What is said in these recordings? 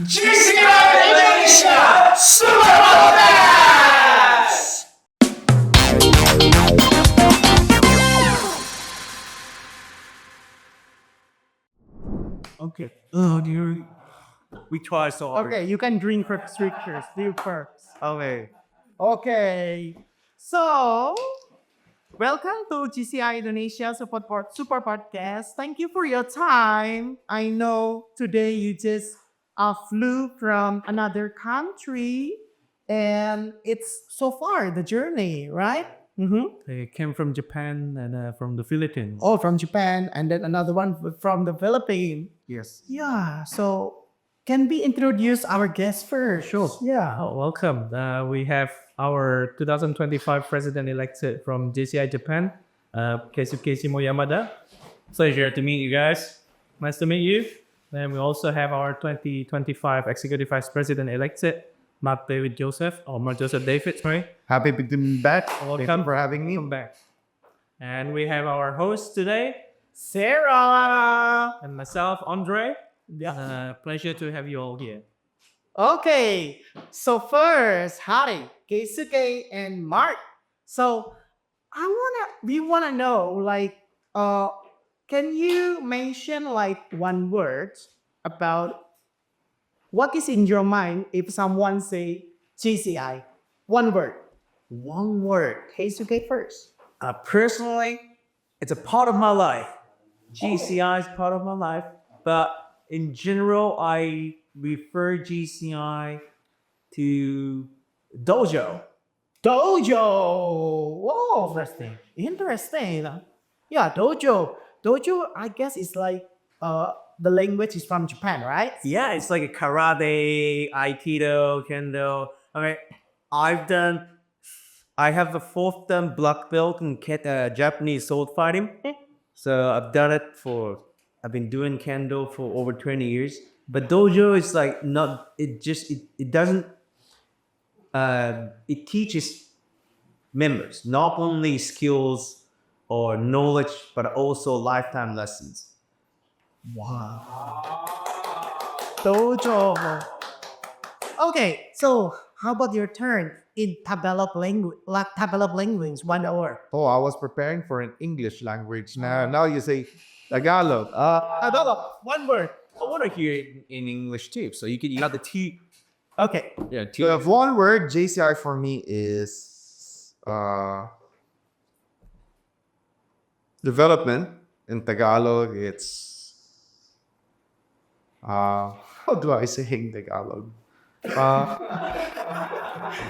JCI Indonesia Super Podcast! Okay. We try so hard. Okay, you can drink for strictures. You first. Okay. Okay. So, welcome to GCI Indonesia Super Podcast. Thank you for your time. I know today you just flew from another country, and it's so far the journey, right? Mm-hmm. They came from Japan and from the Philippines. Oh, from Japan, and then another one from the Philippines. Yes. Yeah. So, can we introduce our guest first? Sure. Yeah. Oh, welcome. We have our 2025 president elected from JCI Japan, Keisuke Yamada. Pleasure to meet you guys. Nice to meet you. Then we also have our 2025 executive vice president elected, Mark David Joseph, or Mark Joseph David, sorry. Happy to be back. Thank Welcome you for having me. Welcome back. And we have our host today, Sarah. and myself, Andre. Yeah. Pleasure to have you all here. Okay. So first, Hari, Keisuke, and Mark. So we wanna know, can you mention like one word about what is in your mind if someone say GCI? One word. One word. Keisuke first. Personally, it's a part of my life. GCI is part of my life, but in general, I refer GCI to dojo. Dojo. Whoa. Interesting. Yeah, dojo. Dojo, I guess, is like the language is from Japan, right? Yeah, it's like a karate, aikido, kendo. I have a fourth dan black belt in Japanese sword fighting. So I've been doing kendo for over 20 years. But dojo is like it doesn't, it teaches members not only skills or knowledge, but also lifetime lessons. Dojo. Okay, so how about your turn in Tagalog language, 1 hour? Oh, I was preparing for an English language. Now you say Tagalog. Tagalog, 1 word. I want to hear it in English too. So you got the T. Okay. Yeah, T. So if one word, JCI for me is development. In Tagalog, it's how do I say in Tagalog?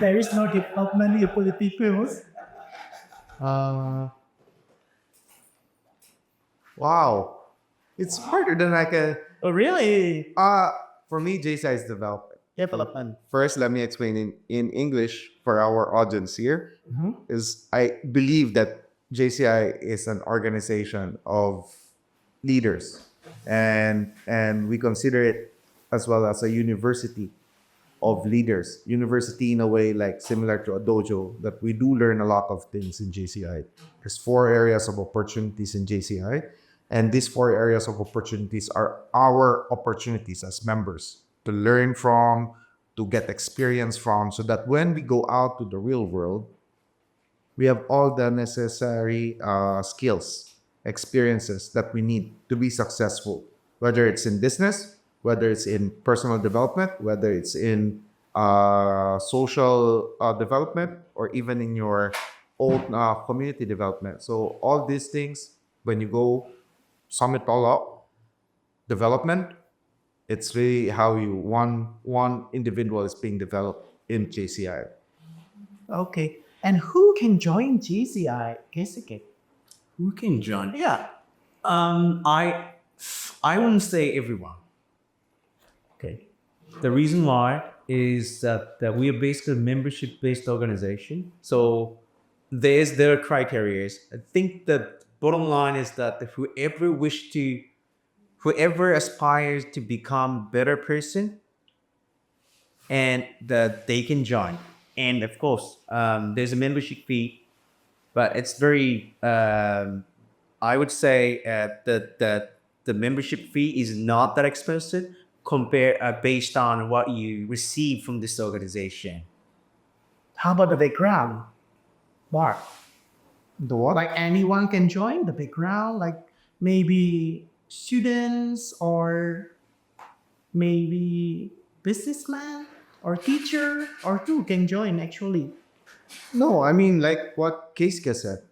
There is no development in politics. Wow, it's harder than I can. Oh, really? For me, JCI is development. Development. First, let me explain in English for our audience here. Is I believe that JCI is an organization of leaders, and we consider it as well as a university of leaders. University in a way like similar to a dojo, that we do learn a lot of things in JCI. There's 4 areas of opportunities in JCI, and these 4 areas of opportunities are our opportunities as members to learn from, to get experience from, so that when we go out to the real world, we have all the necessary skills, experiences that we need to be successful, whether it's in business, whether it's in personal development, whether it's in social development, or even in your own community development. So all these things, when you go sum it all up, development, it's really how one individual is being developed in JCI. Okay. And who can join GCI? Keisuke. Who can join? Yeah. I wouldn't say everyone. Okay. The reason why is that we are basically a membership-based organization. So there are criteria. I think the bottom line is that whoever aspires to become a better person, and that they can join. And of course, there's a membership fee, but it's very, I would say that the membership fee is not that expensive compare based on what you receive from this organization. How about the background, Mark? The what? Like anyone can join the background, like maybe students or maybe businessman or teacher or two can join actually. No, I mean like what Keisuke said.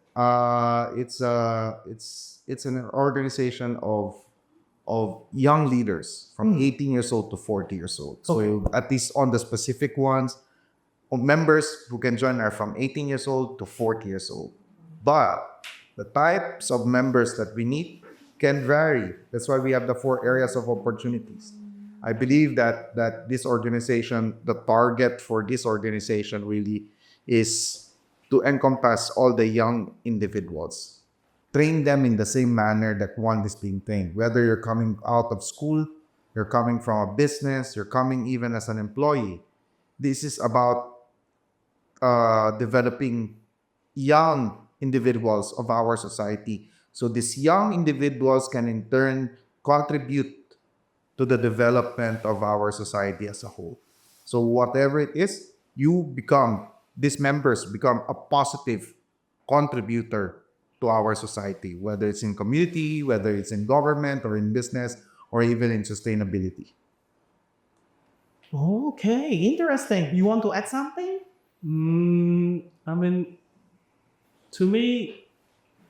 It's an organization of young leaders from 18 years old to 40 years old. So at least on the specific ones, members who can join are from 18 years old to 40 years old. But the types of members that we need can vary. That's why we have the 4 areas of opportunities. I believe that this organization, the target for this organization really is to encompass all the young individuals. Train them in the same manner that one is being trained. Whether you're coming out of school, you're coming from a business, you're coming even as an employee. This is about developing young individuals of our society. So these young individuals can in turn contribute to the development of our society as a whole. So whatever it is, these members become a positive contributor to our society, whether it's in community, whether it's in government or in business, or even in sustainability. Okay, interesting. You want to add something? I mean, to me,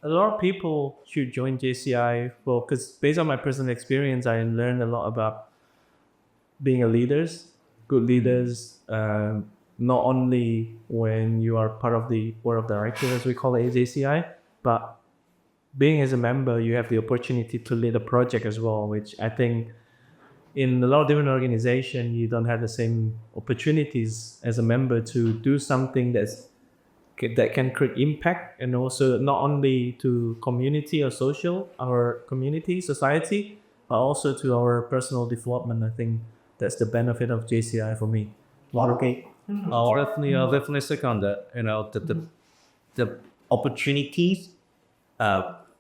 a lot of people should join JCI because based on my personal experience, I learned a lot about being a leaders, good leaders. Not only when you are part of the board of directors, as we call it at JCI, but being as a member, you have the opportunity to lead a project as well, which I think in a lot of different organizations, you don't have the same opportunities as a member to do something that can create impact, and also not only to community or social, our community, society, but also to our personal development. I think that's the benefit of JCI for me. Okay. I'll definitely second that. You know, the opportunities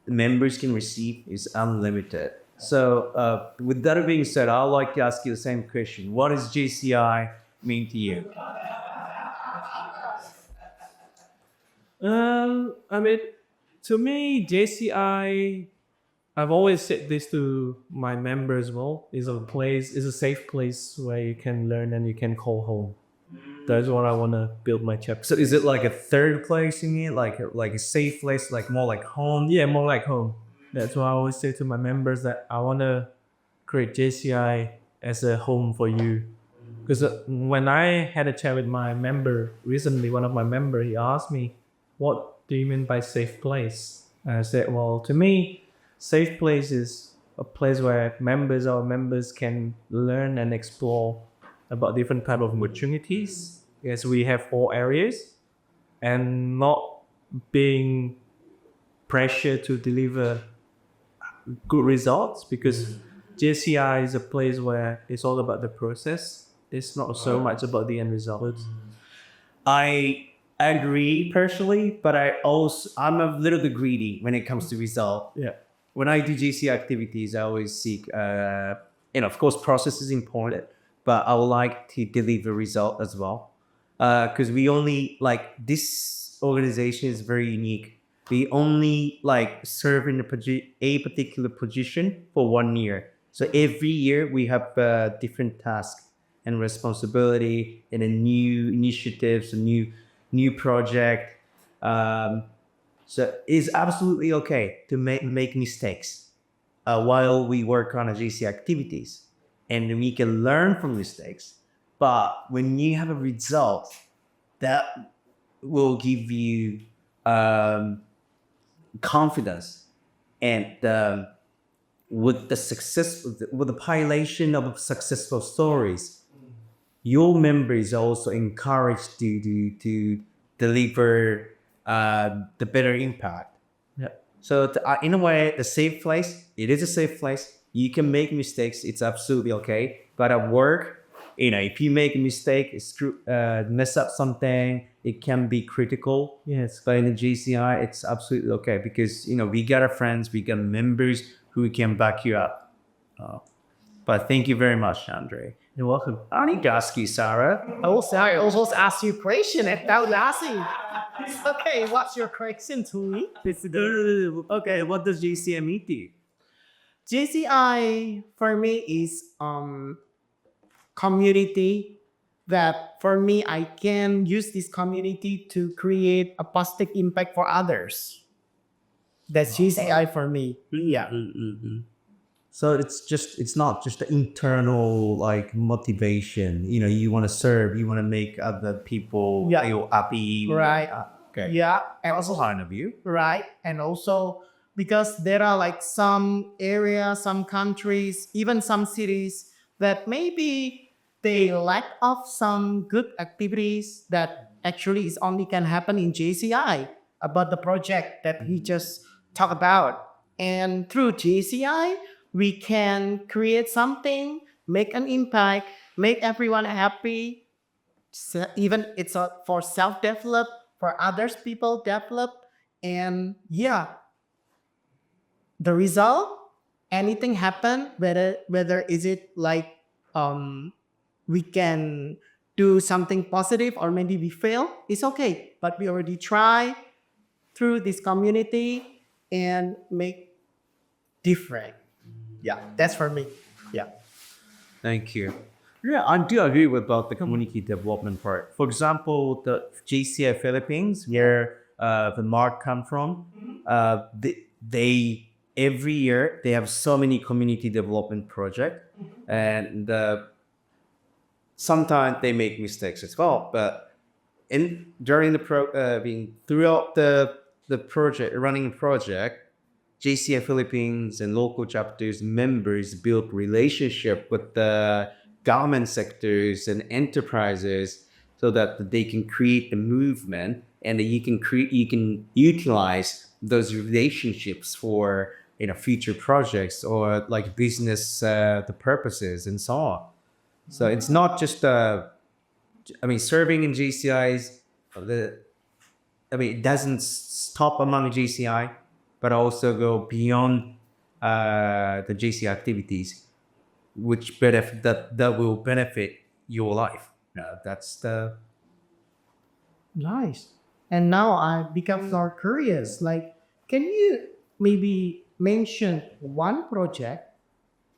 members can receive is unlimited. So with that being said, I'd like to ask you the same question. What does JCI mean to you? I mean, to me, JCI, I've always said this to my members as well, is a safe place where you can learn and you can call home. That's what I want to build my chapter. So is it like a third place you mean? Like a safe place, like more like home? Yeah, more like home. That's why I always say to my members that I want to create JCI as a home for you. Because when I had a chat with my member recently, one of my member, he asked me, what do you mean by safe place? And I said, well, to me, safe place is a place where our members can learn and explore about different type of opportunities. Yes, we have 4 areas, and not being pressured to deliver good results, because JCI is a place where it's all about the process. It's not so much about the end result. I agree personally, but I'm a little bit greedy when it comes to result. Yeah. When I do GC activities, I always seek, of course, process is important, but I would like to deliver result as well. Because this organization is very unique. We only serve in a particular position for 1 year. So every year we have different tasks and responsibility and a new initiatives, a new project. So it's absolutely okay to make mistakes while we work on a GC activities, and we can learn from mistakes. But when you have a result, that will give you confidence, and with the population of successful stories, your members are also encouraged to deliver the better impact. Yeah. So in a way, it is a safe place. You can make mistakes. It's absolutely okay. But at work, if you make a mistake, mess up something, it can be critical. Yes. But in the JCI, it's absolutely okay, because we got our friends, we got members who can back you up. But thank you very much, Andre. You're welcome. I need to ask you, Sarah. Oh, sorry, I almost asked you a question and now asking. Okay, what's your question to me? Okay, what does JCI mean to you? JCI for me is community that for me I can use this community to create a positive impact for others. That's JCI for me. Yeah. So it's not just the internal like motivation. You know, you want to serve, you want to make other people Yeah. feel happy. Right. Okay. Yeah. And That's also kind of you. right, and also because there are like some areas, some countries, even some cities that maybe they lack of some good activities that actually is only can happen in JCI about the project that we just talked about. And through JCI we can create something, make an impact, make everyone happy, even it's for self-develop, for others people develop. And yeah, the result, anything happen, whether is it like we can do something positive or maybe we fail, it's okay, but we already try through this community and make different. Yeah, that's for me. Yeah. Thank you. Yeah, I do agree with about the community development part. For example, the JCI Philippines, where the Mark come from, they every year they have so many community development project, and sometimes they make mistakes as well. But in during the being throughout the project running project, JCI Philippines and local chapters members build relationship with the government sectors and enterprises so that they can create the movement, and that you can utilize those relationships for future projects or like business the purposes and so on. So it's not just serving in JCIs. It doesn't stop among JCI, but also go beyond the JCI activities, which that will benefit your life. That's the Nice. And now I become more curious. Like, can you maybe mention one project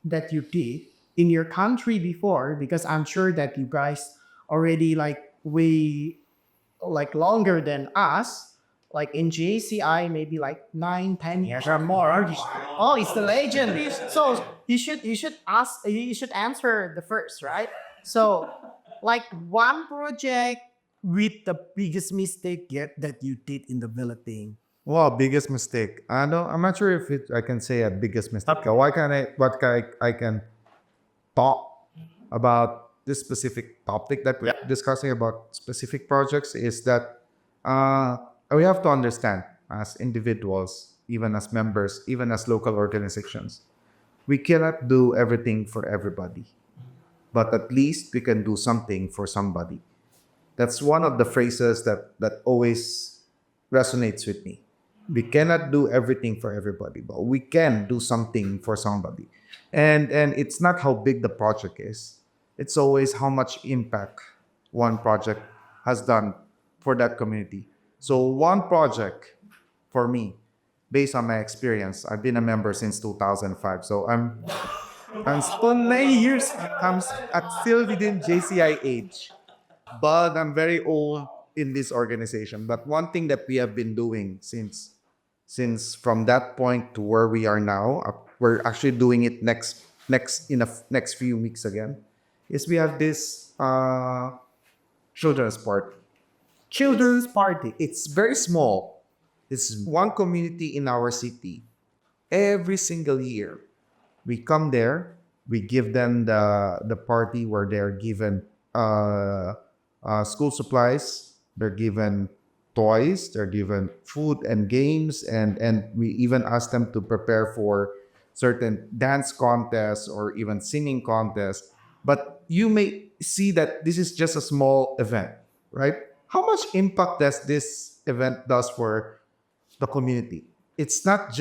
that you did in your country before? Because I'm sure that you guys already like way like longer than us. Like in JCI, maybe like 9, 10 years or more. Oh, it's the legend. So you should answer the first, right? So like one project with the biggest mistake yet that you did in the Philippines. Well, biggest mistake. I know. I'm not sure if I can say a biggest mistake. Why can I? What can I can talk about this specific topic that we're discussing about specific projects is that we have to understand as individuals, even as members, even as local organizations, we cannot do everything for everybody, but at least we can do something for somebody. That's one of the phrases that always resonates with me. We cannot do everything for everybody, but we can do something for somebody. And it's not how big the project is. It's always how much impact one project has done for that community. So one project for me, based on my experience, I've been a member since 2005. So I'm still 9 years. I'm still within JCI age, but I'm very old in this organization. But one thing that we have been doing since from that point to where we are now, we're actually doing it next few weeks again, is we have this children's party. Children's party. It's very small. It's one community in our city. Every single year, we come there. We give them the party where they're given school supplies. They're given toys. They're given food and games, and we even ask them to prepare for certain dance contests or even singing contests. But you may see that this is just a small event, right? How much impact does this event does for the community? It's not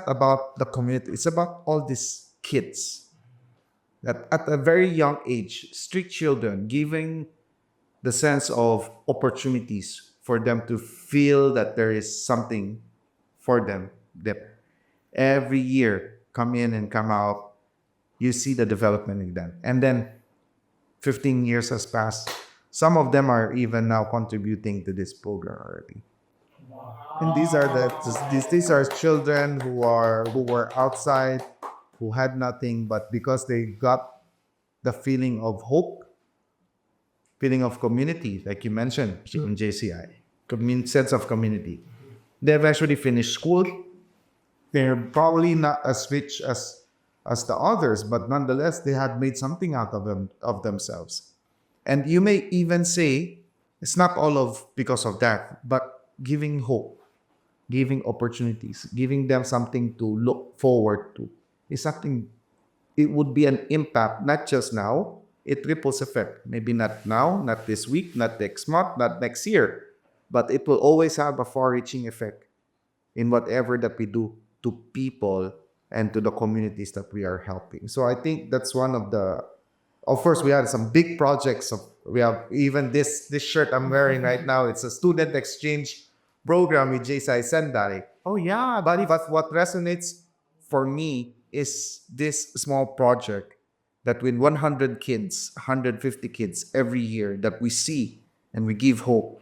about the community. It's about all these kids. that at a very young age, street children, giving the sense of opportunities for them to feel that there is something for them. That every year, come in and come out, you see the development in them. And then 15 years has passed. Some of them are even now contributing to this program already. And these are children who were outside, who had nothing, but because they got the feeling of hope, feeling of community, like you mentioned in JCI, sense of community. They've actually finished school. They're probably not as rich as the others, but nonetheless, they had made something out of themselves. And you may even say it's not all of because of that, but giving hope, giving opportunities, giving them something to look forward to is something. It would be an impact, not just now. It ripples effect. Maybe not now, not this week, not next month, not next year, but it will always have a far-reaching effect in whatever that we do to people and to the communities that we are helping. So I think that's one of the. Of course, we had some big projects. We have even this shirt I'm wearing right now. It's a student exchange program with JCI Sendai. Oh yeah, But what resonates for me is this small project that with 100 kids, 150 kids every year that we see and we give hope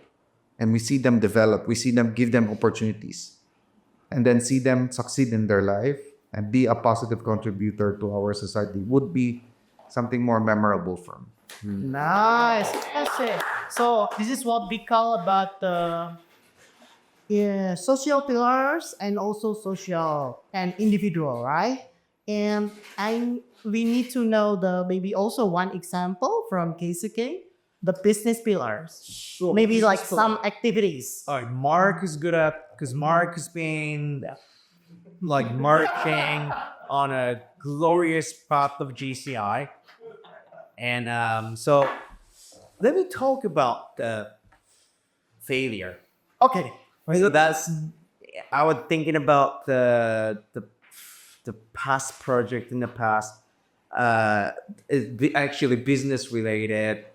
and we see them develop, we see them give them opportunities and then see them succeed in their life and be a positive contributor to our society would be something more memorable for me. nice. That's it. So this is what we call about the social pillars and also social and individual, right? And we need to know the maybe also one example from Keisuke, the business pillars. Sure. Maybe like some activities. All right, Mark is good at because Mark has been like marching on a glorious path of GCI, and so let me talk about failure. Okay. So that's I was thinking about the past project in the past. Actually business related.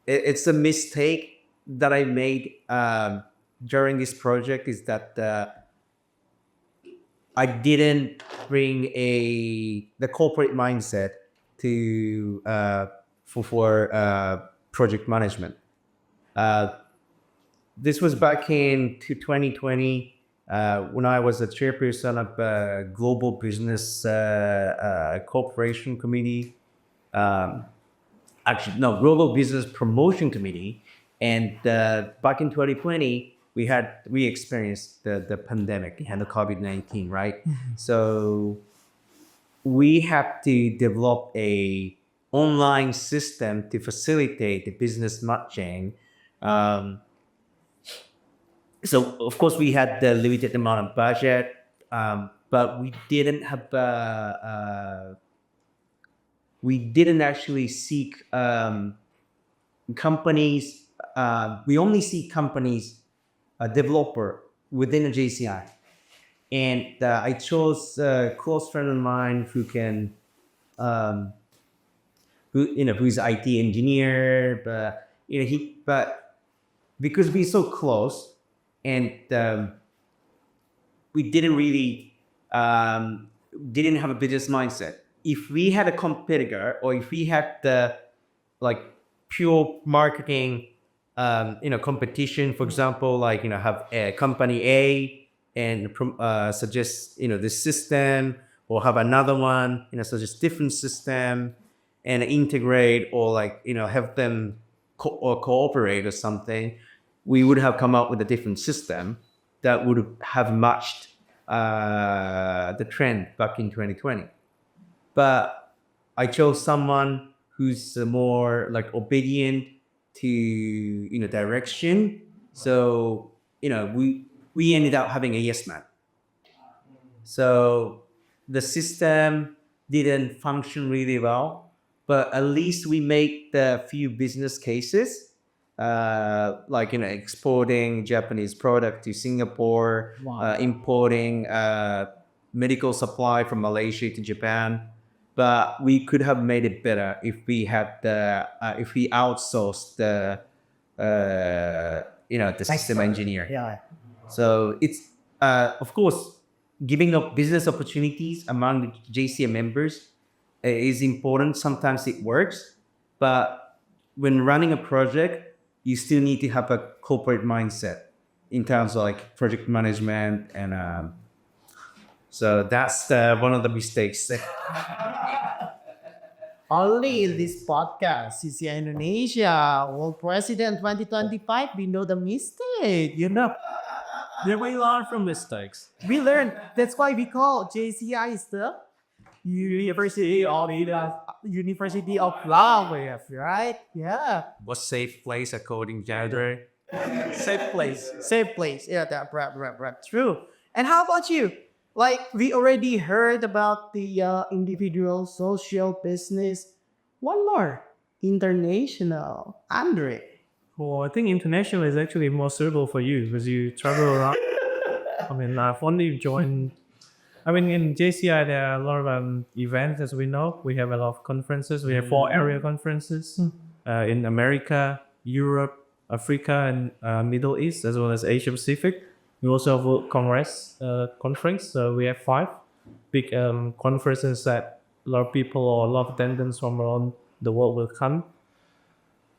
It's a mistake that I made during this project is that I didn't bring the corporate mindset to for project management. This was back in 2020 when I was a chairperson of a global business corporation committee. Actually, no, global business promotion committee. And back in 2020, we experienced the pandemic and the COVID-19, right? So we have to develop a online system to facilitate the business matching. So of course we had the limited amount of budget, but we didn't have we didn't actually seek companies. We only see companies, a developer within a JCI, and I chose a close friend of mine who can, who's IT engineer, but but because we're so close. And we didn't really didn't have a business mindset. If we had a competitor, or if we had the like pure marketing, competition, for example, like have a company A and suggest this system, or have another one suggest different system, and integrate or have them cooperate or something. We would have come up with a different system that would have matched the trend back in 2020. But I chose someone who's more obedient to direction. So we ended up having a yes man. So the system didn't function really well, but at least we made the few business cases. Exporting Japanese product to Singapore, importing medical supply from Malaysia to Japan, but we could have made it better if we had if we outsourced the system engineer. Yeah. So it's of course giving up business opportunities among the JCA members is important. Sometimes it works, but when running a project, you still need to have a corporate mindset in terms of like project management, and so that's one of the mistakes. Only in this podcast, JCI Indonesia, World President 2025, we know the mistake, you know. Then we learn from mistakes. We learn. That's why we call JCI is the University of Love, right? Yeah. What safe place according to Andre? Safe place. Safe place. Yeah, that right. True. And how about you? Like we already heard about the individual, social, business. One more, international. Andre. Well, I think international is actually more suitable for you because you travel around. I mean, I've only joined. I mean, in JCI, there are a lot of events, as we know. We have a lot of conferences. We have 4 area conferences in America, Europe, Africa, and Middle East, as well as Asia Pacific. We also have World Congress conference. So we have 5 big conferences that a lot of people or a lot of attendants from around the world will come.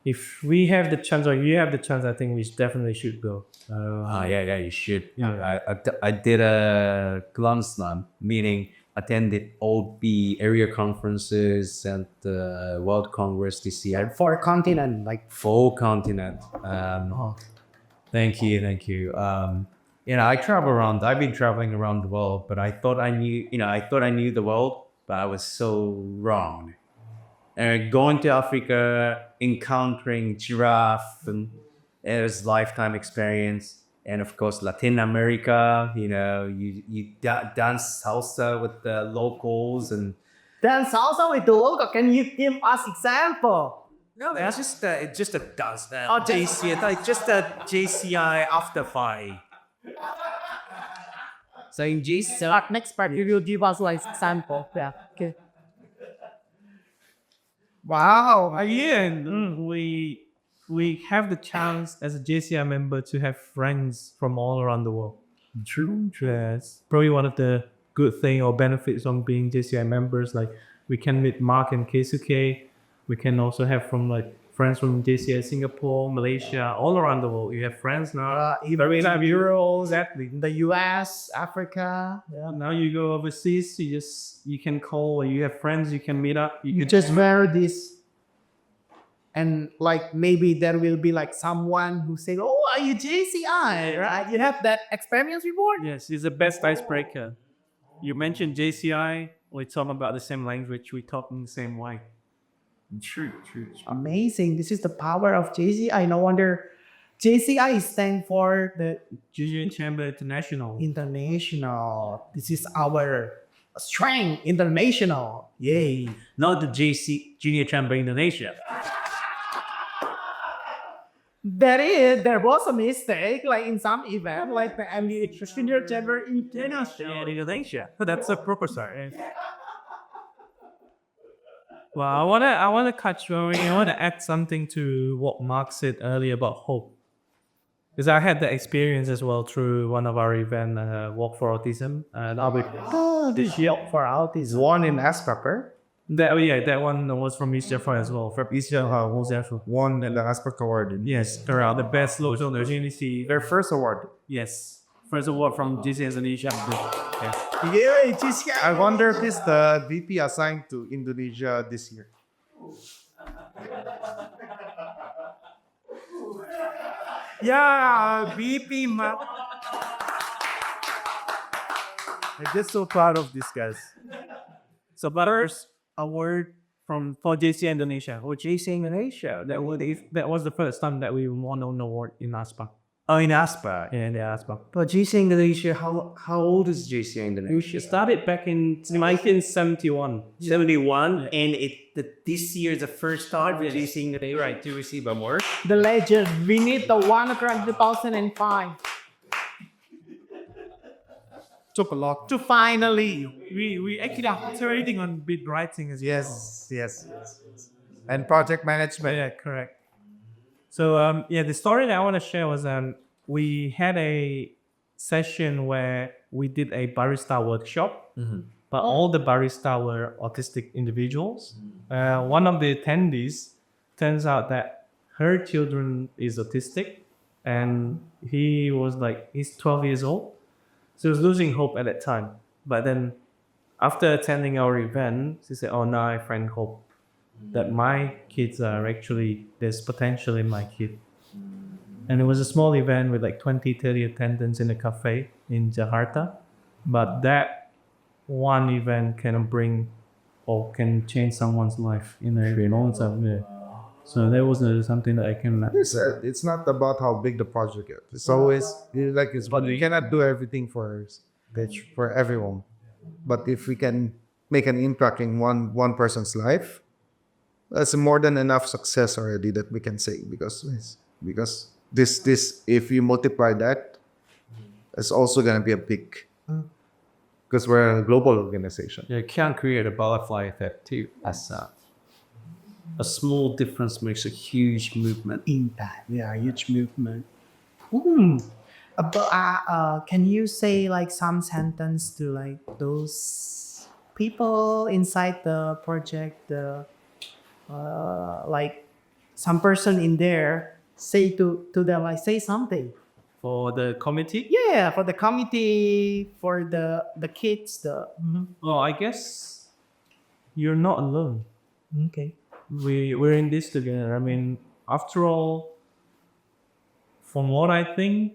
If we have the chance, or you have the chance, I think we definitely should go. Yeah, you should. I did a Glansland, meaning attended all the area conferences and the World Congress this year. 4 continent, like 4 continent. Thank you. I travel around. I've been traveling around the world, but I thought I knew the world, but I was so wrong. Going to Africa, encountering giraffe, and it was lifetime experience. And of course, Latin America, you dance salsa with the locals, and dance also with the local. Can you give us example? No, it's just a dance. JCI, like just a JCI after 5. So in JCI, next part, you will give us like example. Yeah. Okay. Wow. Again, we have the chance as a JCI member to have friends from all around the world. True. Yes. Probably one of the good thing or benefits of being JCI members. Like we can meet Mark and Keisuke. We can also have friends from JCI Singapore, Malaysia, all around the world. You have friends now. Even we have Euro, exactly. In the US, Africa. Yeah. Now you go overseas, you can call, or you have friends you can meet up. You just wear this, and like maybe there will be like someone who say, "Oh, are you JCI?" Right? You have that experience before? Yes, it's the best icebreaker. You mentioned JCI, we talk about the same language, we talk in the same way. True. Amazing. This is the power of JCI. No wonder JCI stands for the Junior Chamber International. International. This is our strength. International. Yay. Not the Junior Chamber Indonesia. There was a mistake, like in some event, like the Junior Chamber International. Indonesia. That's a proper start. Well, I wanna cut you. I wanna add something to what Mark said earlier about hope, because I had the experience as well through one of our event, Walk for Autism, and This Walk for Autism. One in Aspaper, that one was from East Java as well. From East Java, one in the Aspaper Award. Yes, around the best local opportunity. Their first award. Yes, first award from JCI Indonesia. Yeah, JCI. I wonder if it's the VP assigned to Indonesia this year. Yeah, BP man. I'm just so proud of these guys. So, but first award for JCI Indonesia. JCI Indonesia. That was the first time that we won an award in ASPA. Oh, in ASPA. Yeah, in the ASPA. But JCI Indonesia, how old is JCI Indonesia? It started back in 1971. 71, and this year is the first time for JCI Indonesia, right, to receive an award. The legend. We need the one from 2005. took a lot to finally. We actually are concentrating on bid writing as well. Yes. And project management. Yeah, correct. So the story that I want to share was we had a session where we did a barista workshop, but all the barista were autistic individuals. One of the attendees turns out that her children is autistic, and he's 12 years old, so he was losing hope at that time. But then after attending our event, she said, "Oh, now I find hope that my kids are actually, there's potential in my kid." And it was a small event with like 20, 30 attendants in a cafe in Jakarta. But that one event can bring or can change someone's life in a long time. So that was something that I can. It's not about how big the project is. It's always but we cannot do everything for everyone. But if we can make an impact in one person's life, that's more than enough success already that we can say, because this if you multiply that, it's also gonna be a big, because we're a global organization. You can create a butterfly effect too. As a small difference makes a huge movement. Impact. Yeah, huge movement. But can you say like some sentence to like those people inside the project? Like some person in there say to them, like, say something. For the committee? Yeah, for the committee, for the kids. Well, I guess you're not alone. Okay. We're in this together. I mean, after all, from what I think,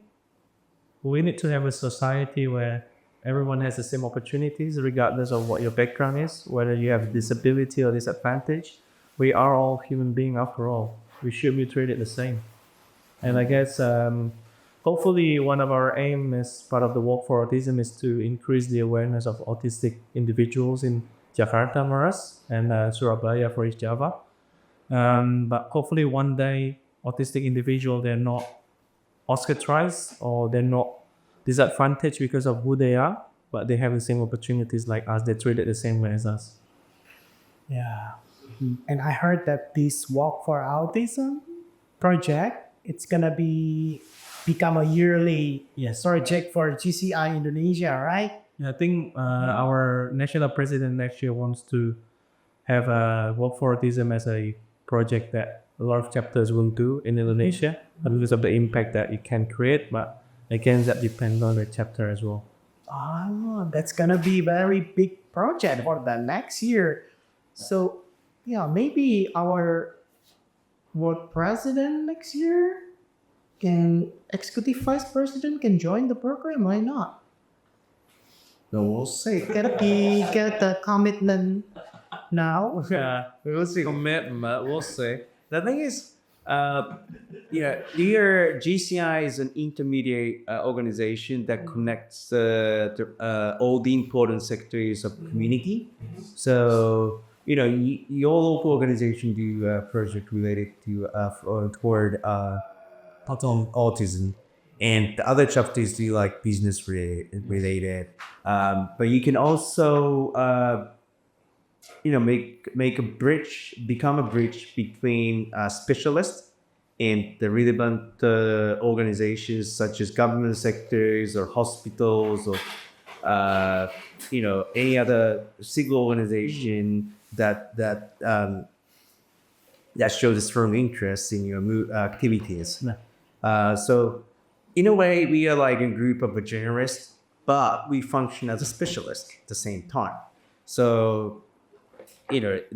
we need to have a society where everyone has the same opportunities, regardless of what your background is, whether you have disability or disadvantage. We are all human beings after all. We should be treated the same. And I guess hopefully one of our aim as part of the Walk for Autism is to increase the awareness of autistic individuals in Jakarta for us and Surabaya for East Java. But hopefully one day autistic individuals, they're not ostracized or they're not disadvantaged because of who they are, but they have the same opportunities like us. They're treated the same way as us. Yeah. And I heard that this Walk for Autism project, it's gonna become a yearly project for JCI Indonesia, right? I think our national president next year wants to have a Walk for Autism as a project that a lot of chapters will do in Indonesia because of the impact that it can create. But again, that depends on the chapter as well. Oh, that's gonna be very big project for the next year. So yeah, maybe our world president next year executive vice president can join the program. Why not? No, we'll see. Get the commitment now. Yeah, We'll see. Commitment. We'll see. The thing is, your JCI is an intermediate organization that connects all the important sectors of community. So, your local organization do a project related to toward autism, and the other chapters do like business related. But you can also make a bridge, become a bridge between specialists and the relevant organizations such as government sectors or hospitals or any other civil organization that shows a strong interest in your activities. So in a way, we are like a group of generalists, but we function as a specialist at the same time. So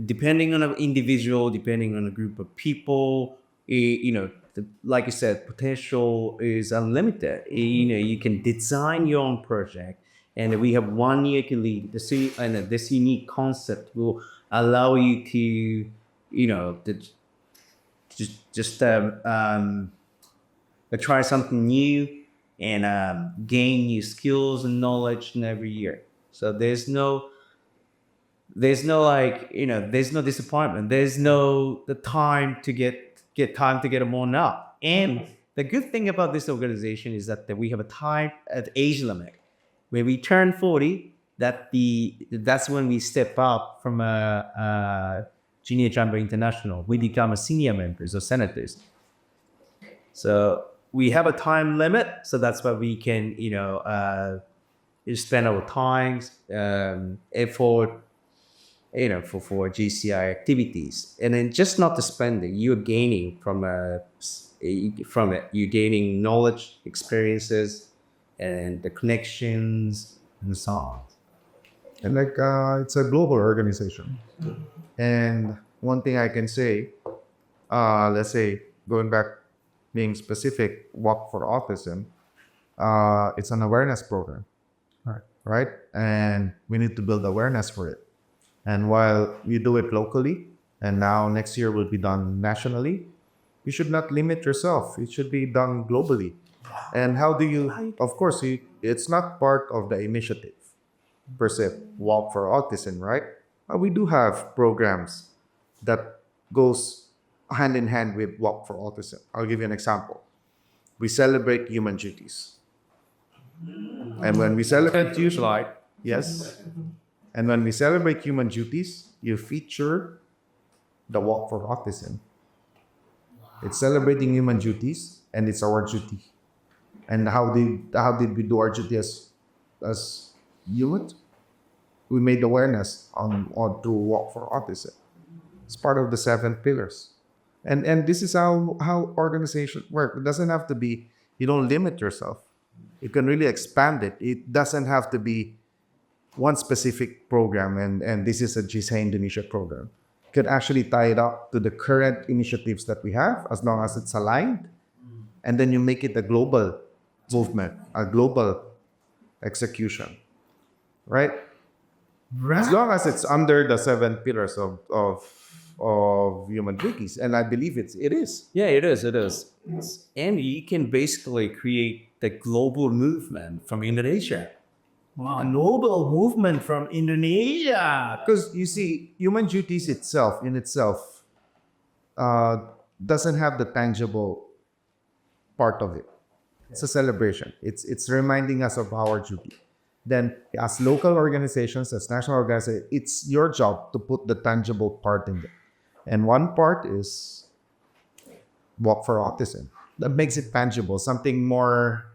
depending on an individual, depending on a group of people, like I said, potential is unlimited. You can design your own project, and we have 1 year to lead. This unique concept will allow you to, try something new and gain new skills and knowledge in every year. So there's no disappointment. There's the time to get time to get more now. And the good thing about this organization is that we have a age limit. when we turn 40, that's when we step up from a junior chamber international. We become a senior members or senators. So we have a time limit, so that's why we can, spend our time, effort, for GCI activities, and then just not the spending. You're gaining from it. You're gaining knowledge, experiences, and the connections and so on. And like it's a global organization. And one thing I can say, let's say going back, being specific, Walk for Autism, it's an awareness program, right? And we need to build awareness for it. And while we do it locally, and now next year will be done nationally, you should not limit yourself. It should be done globally. And how do you, of course, it's not part of the initiative per se, Walk for Autism, right? We do have programs that goes hand in hand with Walk for Autism. I'll give you an example. We celebrate human duties. And when we celebrate yes. And when we celebrate human duties, you feature the Walk for Autism. It's celebrating human duties, and it's our duty. And how did we do our duty as humans? We made awareness on through Walk for Autism. It's part of the 7 pillars. And this is how organizations work. It doesn't have to be, you don't limit yourself. You can really expand it. It doesn't have to be one specific program, and this is a JCI Indonesia program. You can actually tie it up to the current initiatives that we have, as long as it's aligned. And then you make it a global movement, a global execution, right? As long as it's under the 7 pillars of human duties, and I believe it is. Yeah, it is. And you can basically create the global movement from Indonesia. Wow, a global movement from Indonesia. Because you see, human duties in itself doesn't have the tangible part of it. It's a celebration. It's reminding us of our duty. Then, as local organizations, as national organizations, it's your job to put the tangible part in there. And one part is Walk for Autism. That makes it tangible, something more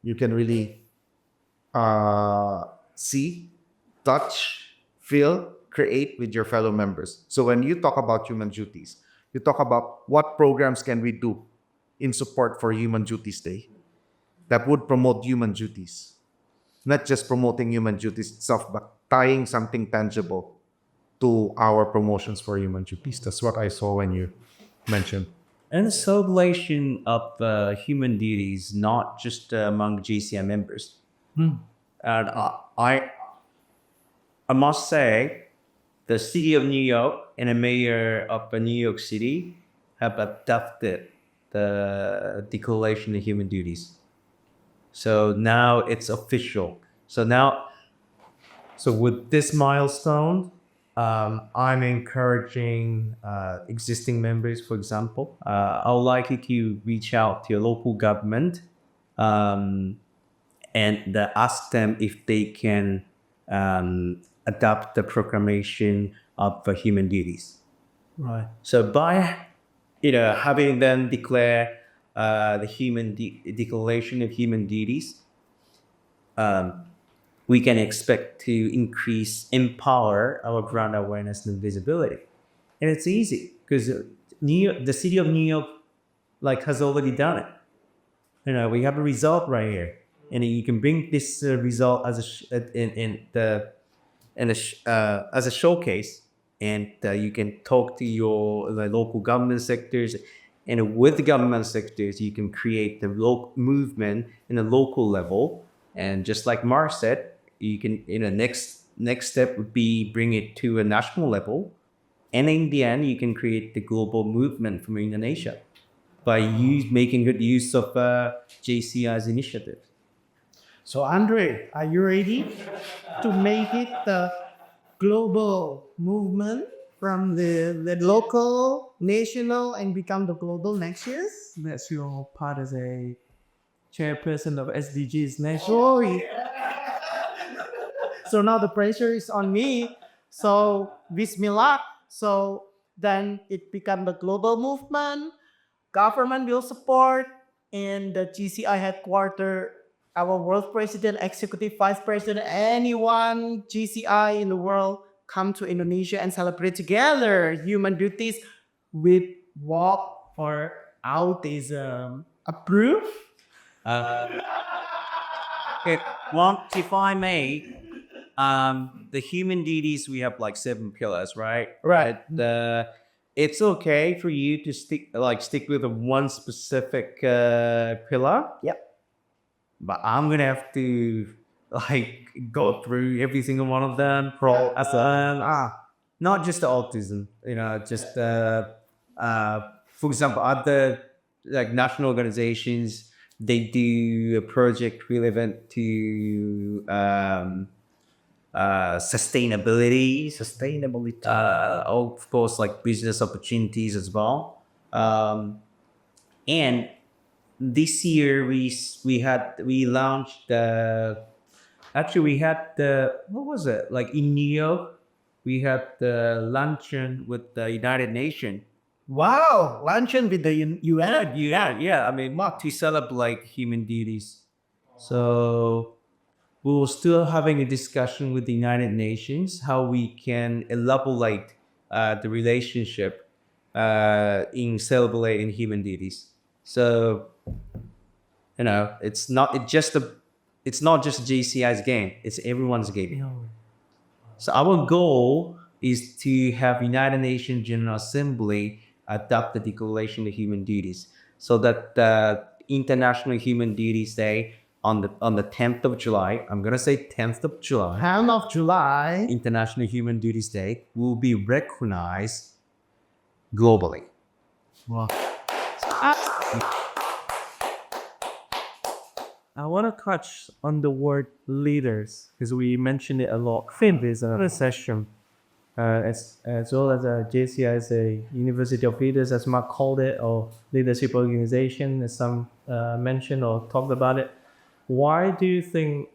you can really see, touch, feel, create with your fellow members. So when you talk about human duties, you talk about what programs can we do in support for Human Duties Day that would promote human duties. Not just promoting human duties itself, but tying something tangible to our promotions for human duties. That's what I saw when you mentioned. And the celebration of human duties, not just among JCI members. And I must say, the city of New York and the mayor of New York City have adopted the Declaration of Human Duties. So now it's official. So with this milestone, I'm encouraging existing members, for example, I would like you to reach out to your local government and ask them if they can adopt the proclamation of human duties. Right. So by having them declare the Declaration of Human Duties, we can expect to empower our brand awareness and visibility. And it's easy because the city of New York has already done it. We have a result right here, and you can bring this result as a showcase, and you can talk to your local government sectors, and with the government sectors, you can create the local movement in a local level. And just like Mark said, you can, next step would be bring it to a national level, and in the end, you can create the global movement from Indonesia by making good use of JCI's initiative. So, Andre, are you ready to make it the global movement from the local, national, and become the global next year? That's your part as a chairperson of SDGs Nation. Oh, yeah. So now the pressure is on me. So Bismillah. So then it become the global movement. Government will support, and the GCI headquarter, our world president, executive vice president, anyone GCI in the world come to Indonesia and celebrate together human duties with walk for autism. Approve? Okay, well, if I may, the human deities, we have like 7 pillars, right? Right. It's okay for you to stick with one specific pillar. Yep. But I'm gonna have to like go through every single one of them. Not just the autism, just for example, other like national organizations, they do a project relevant to sustainability, of course, like business opportunities as well. And this year we launched actually we had the, what was it, like in New York we had the luncheon with the United Nations. Wow, luncheon with the UN. Yeah, I mean, to celebrate human duties. So we were still having a discussion with the United Nations how we can elaborate the relationship in celebrating human duties. So it's not just JCI's game; it's everyone's game. So our goal is to have United Nations General Assembly adopt the Declaration of Human Duties, so that the International Human Duties Day on the 10th of July, I'm gonna say 10th of July, 10th of July. International Human Duties Day, will be recognized globally. Wow. I want to touch on the word leaders because we mentioned it a lot in this session. As well as JCI is a University of Leaders, as Mark called it, or leadership organization, as some mentioned or talked about it. Why do you think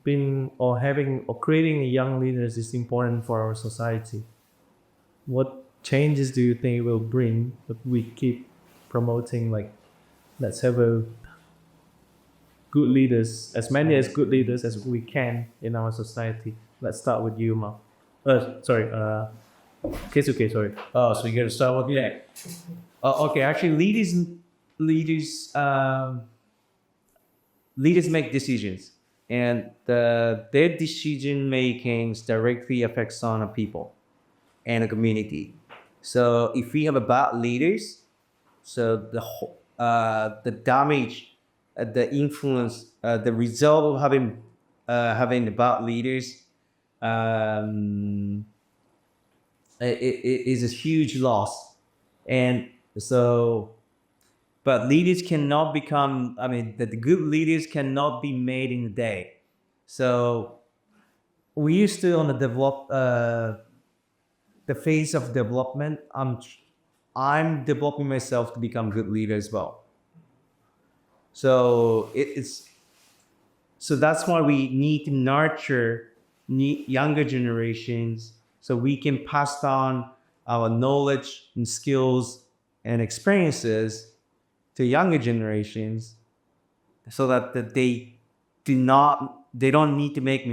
creating young leaders is important for our society? What changes do you think it will bring if we keep promoting, like, let's have good leaders, as many as good leaders as we can in our society? Let's start with you, Ma. Keisuke, sorry. Oh, so you're gonna start with me? Okay. Actually, leaders make decisions, and their decision makings directly affects on people and a community. So if we have bad leaders, so the damage, the influence, the result of having the bad leaders, it is a huge loss. And so, but leaders cannot become, the good leaders cannot be made in a day. So we used to on the phase of development. I'm developing myself to become good leader as well. So so that's why we need to nurture younger generations, so we can pass on our knowledge and skills and experiences to younger generations, so that they don't need to make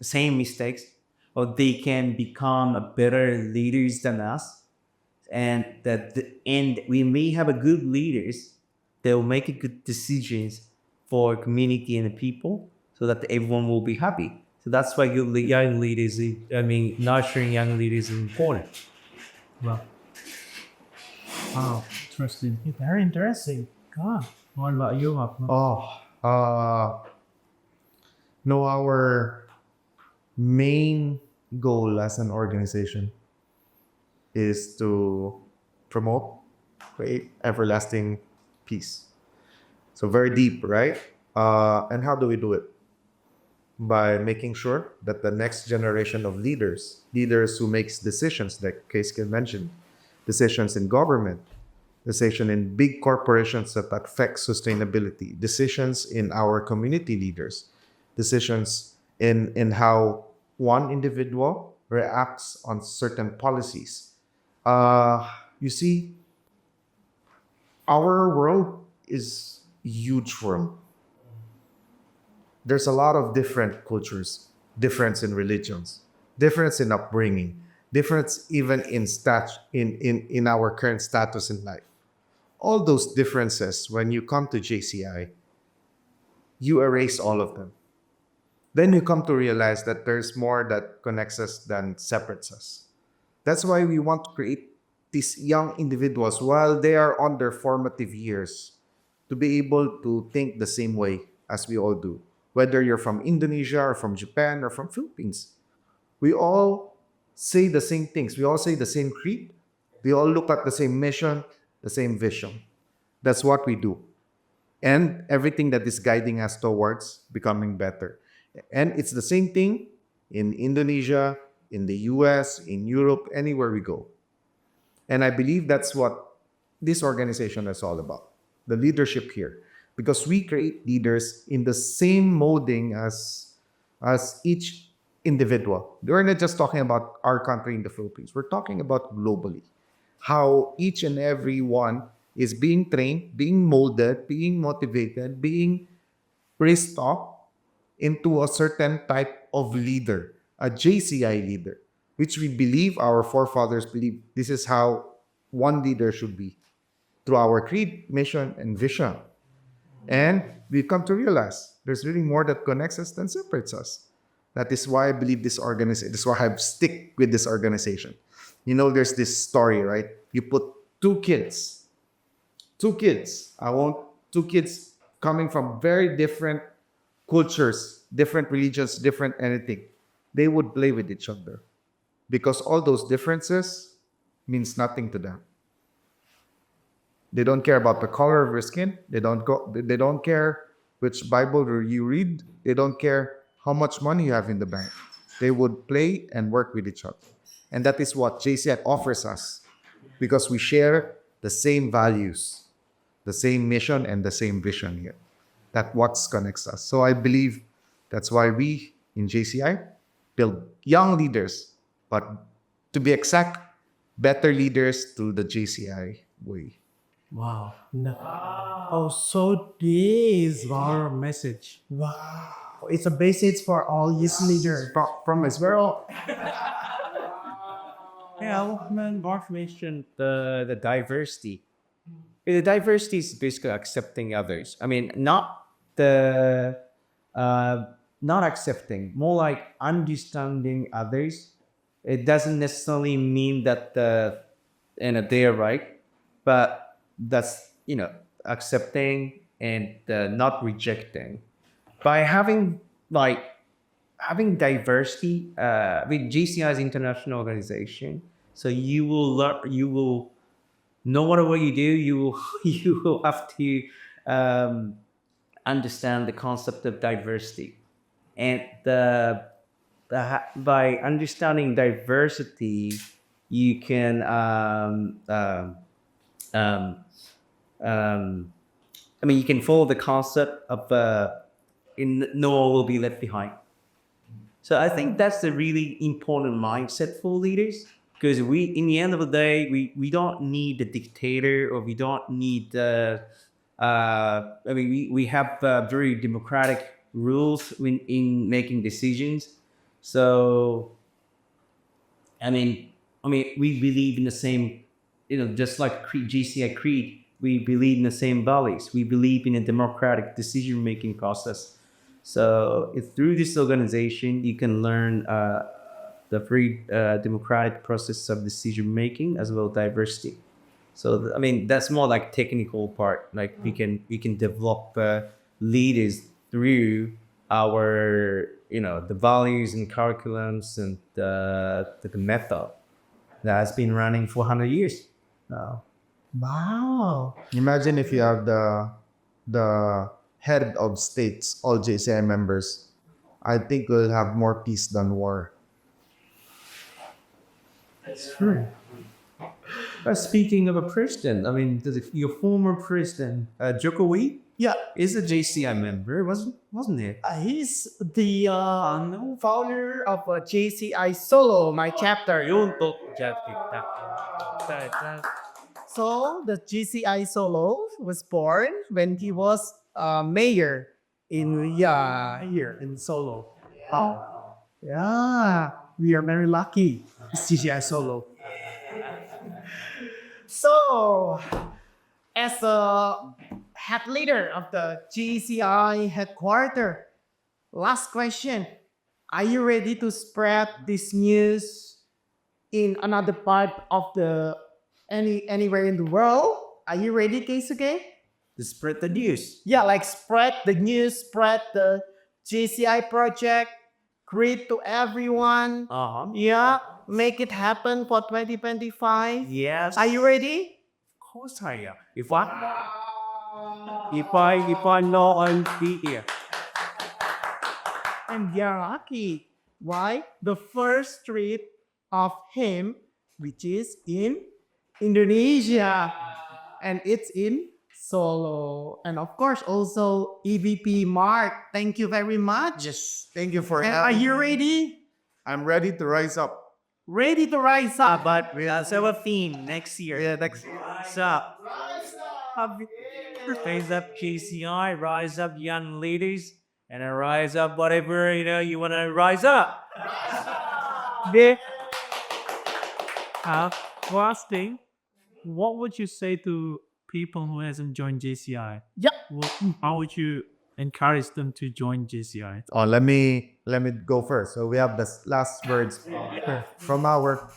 same mistakes, or they can become a better leaders than us. And we may have a good leaders, they'll make good decisions for community and the people, so that everyone will be happy. So that's why nurturing young leaders is important. Wow. Interesting. Very interesting. God. What about you, Ma? No, our main goal as an organization is to create everlasting peace. So very deep, right? And how do we do it? By making sure that the next generation of leaders who makes decisions, like Keisuke mentioned, decisions in government, decision in big corporations that affect sustainability, decisions in our community leaders, decisions in how one individual reacts on certain policies. You see, our world is huge world. There's a lot of different cultures, difference in religions, difference in upbringing, difference even in in our current status in life. All those differences, when you come to JCI, you erase all of them. Then you come to realize that there's more that connects us than separates us. That's why we want to create these young individuals while they are on their formative years to be able to think the same way as we all do. Whether you're from Indonesia or from Japan or from Philippines, we all say the same things. We all say the same creed. We all look at the same mission, the same vision. That's what we do. And everything that is guiding us towards becoming better. And it's the same thing in Indonesia, in the US, in Europe, anywhere we go. And I believe that's what this organization is all about, the leadership here. Because we create leaders in the same molding as each individual. We're not just talking about our country in the Philippines. We're talking about globally. How each and every one is being trained, being molded, being motivated, being raised up into a certain type of leader, a JCI leader, which we believe our forefathers believe this is how one leader should be through our creed, mission, and vision. And we've come to realize there's really more that connects us than separates us. That is why I believe this organization, that's why I stick with this organization. You know, there's this story, right? You put two kids, I want two kids coming from very different cultures, different religions, different anything. They would play with each other because all those differences means nothing to them. They don't care about the color of your skin. They don't care which Bible you read. They don't care how much money you have in the bank. They would play and work with each other. And that is what JCI offers us because we share the same values, the same mission, and the same vision here. That's what connects us. So I believe that's why we in JCI build young leaders, but to be exact, better leaders through the JCI way. Wow. No. Oh, so this is our message. Wow. It's a basis for all youth leaders. From as well. Yeah, Mark mentioned the diversity. The diversity is basically accepting others. I mean, the not accepting, more like understanding others. It doesn't necessarily mean that they are right, but that's accepting and not rejecting. By having diversity with GCI's international organization, so you will learn, you will no matter what you do, you will have to understand the concept of diversity, and by understanding diversity, you can you can follow the concept of no one will be left behind. So I think that's the really important mindset for leaders, because in the end of the day, we don't need a dictator, or we don't need we have very democratic rules in making decisions. So we believe in the same, just like GCI Creed, we believe in the same values. We believe in a democratic decision-making process. So through this organization, you can learn the very democratic process of decision-making as well as diversity. So that's more like technical part. Like we can develop leaders through our the values and curriculums and the method that has been running for 100 years now. Wow. Imagine if you have the head of states, all JCI members. I think we'll have more peace than war. That's true. Speaking of a president, I mean, your former president, Jokowi, Yeah, is a JCI member, wasn't he? he's the founder of JCI Solo, my chapter. So the GCI Solo was born when he was mayor in here in Solo. Oh, yeah, we are very lucky. It's GCI Solo. So, as a head leader of the GCI headquarters, last question: are you ready to spread this news in another part of the anywhere in the world? Are you ready, Keisuke? To spread the news. Yeah, like spread the news, spread the JCI project, greet to everyone. Yeah, make it happen for 2025. Yes. Are you ready? Of course I am. If I know I'll be here. And we are lucky. Why? The first trip of him, which is in Indonesia, and it's in Solo. And of course, also EVP Mark. Thank you very much. Yes, thank you for And are having you me. ready? I'm ready to rise up. Ready to rise up? But we also have a theme next year. Yeah, next Rise up. Rise up JCI, rise up young leaders, and then rise up whatever you want to rise up. Yeah. Last thing, what would you say to people who hasn't joined JCI? Yep. How would you encourage them to join JCI? Oh, let me go first. So we have the last words from our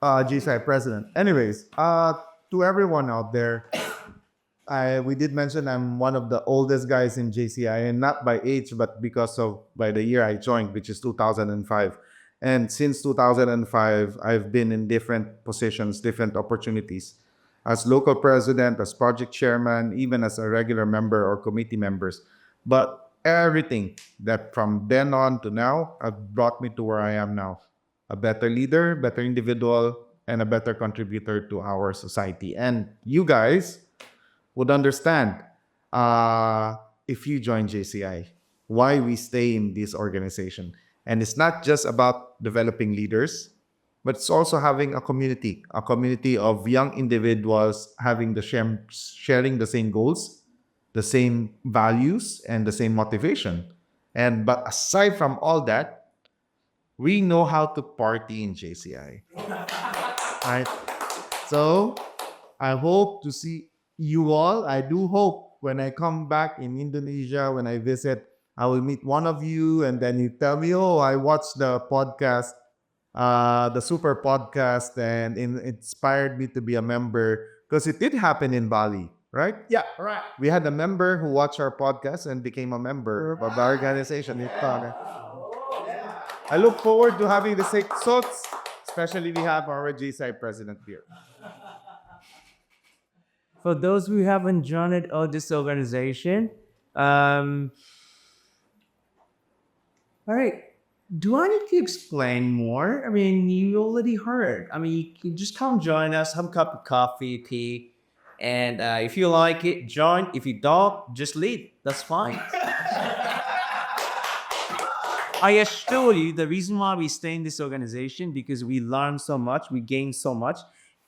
GSI president. Anyways, to everyone out there, we did mention I'm one of the oldest guys in JCI, and not by age, but by the year I joined, which is 2005. And since 2005, I've been in different positions, different opportunities, as local president, as project chairman, even as a regular member or committee members. But everything that from then on to now have brought me to where I am now. A better leader, better individual, and a better contributor to our society. And you guys would understand if you join JCI, why we stay in this organization. And it's not just about developing leaders, but it's also having a community of young individuals having sharing the same goals, the same values, and the same motivation. But aside from all that, we know how to party in JCI. Right? So I hope to see you all. I do hope when I come back in Indonesia, when I visit, I will meet one of you, and then you tell me, "Oh, I watched the podcast, the super podcast, and it inspired me to be a member." Because it did happen in Bali, right? Yeah, right. We had a member who watched our podcast and became a member of our organization. I look forward to having the same thoughts, especially we have our GSI president here. For those who haven't joined this organization, all right. Do I need to explain more? I mean, you already heard. I mean, you can just come join us, have a cup of coffee, tea, and if you like it, join. If you don't, just leave. That's fine. I assure you, the reason why we stay in this organization because we learn so much, we gain so much,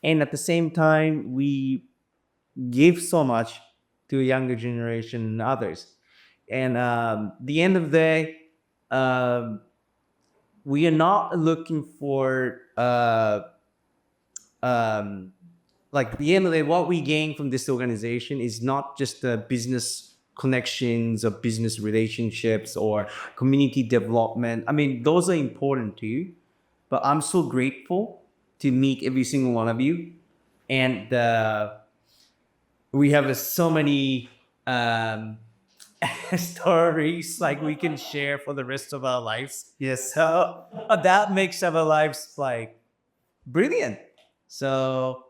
and at the same time, we give so much to a younger generation and others. And the end of the day, we are not looking for like the end of the day, what we gain from this organization is not just the business connections or business relationships or community development. I mean, those are important too, but I'm so grateful to meet every single one of you. And we have so many stories like we can share for the rest of our lives. Yes, so that makes our lives like brilliant. So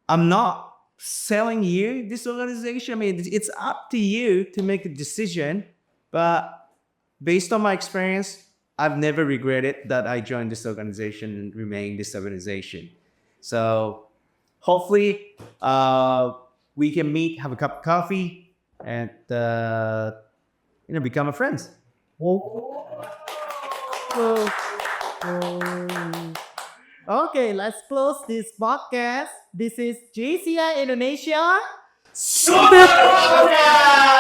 I'm not selling you this organization. I mean, it's up to you to make a decision. But based on my experience, I've never regretted that I joined this organization and remain this organization. So hopefully we can meet, have a cup of coffee, and become a friends. Okay, let's close this podcast. This is JCI Indonesia. Super Podcast!